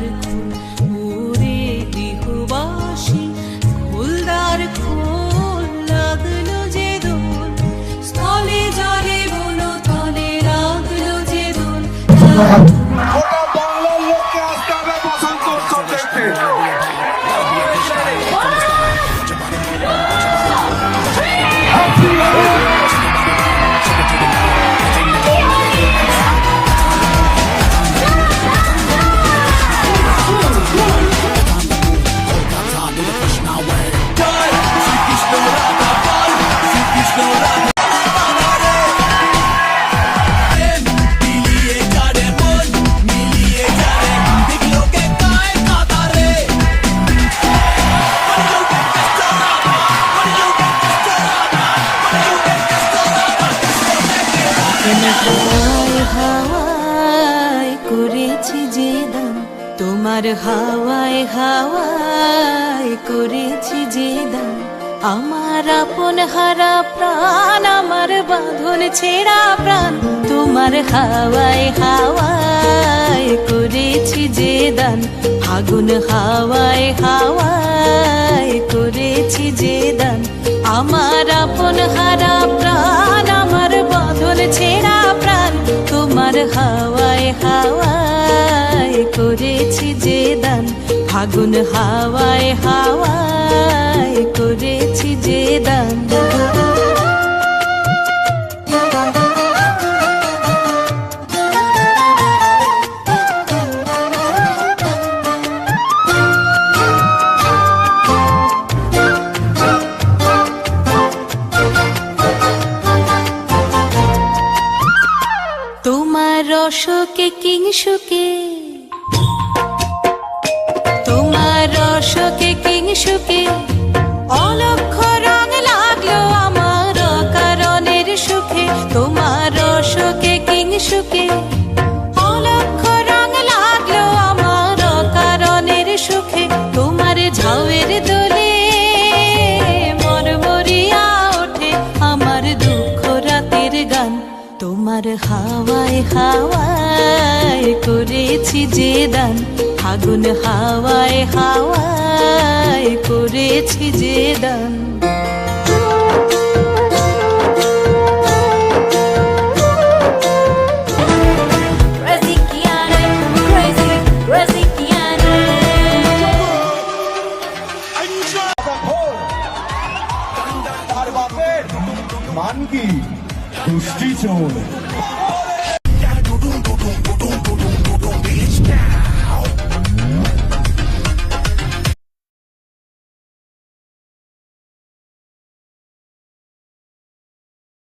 ফুলদার খোল ওরে গৃহবাসী ফুলদার খোল লাগলো যে দোল স্থলে জলে বলো তলে লাগলো যে দোল ওটা বাংলার লোককে আসতে হবে বসন্ত উৎসব দেখতে। হাওয়ায় করেছি যে দান তোমার হাওয়ায় হাওয়ায় করেছি যে দান আমার আপন হারা প্রাণ আমার বাঁধন ছেঁড়া প্রাণ তোমার হাওয়ায় হাওয়ায় করেছি যে দান আগুন হাওয়ায় হাওয়ায় করেছি যে দান আমার আপন হারা প্রাণ আমার বাঁধন ছেঁড়া প্রাণ তোমার হাওয়ায় হাওয়ায় করেছি যে দান আগুন হাওয়ায় হাওয়ায় করেছি যে দান তোমার রসকে কিংসুকে তোমার রসকে কিংসুকে অলক্ষ রং লাগলো আমার কারণের সুখে তোমার রসকে কিংসুকে অলক্ষ রং লাগলো আমার কারণের সুখে তোমার ঝাউয়ের দোলে মরমরিয়া ওঠে আমার দুঃখ রাতের গান তোমার হাওয়ায় হাওয়ায় করেছি যে দান আগুন হাওয়ায় হাওয়ায় করেছি যে দান আর বাপের মান কি দুষ্টি চোর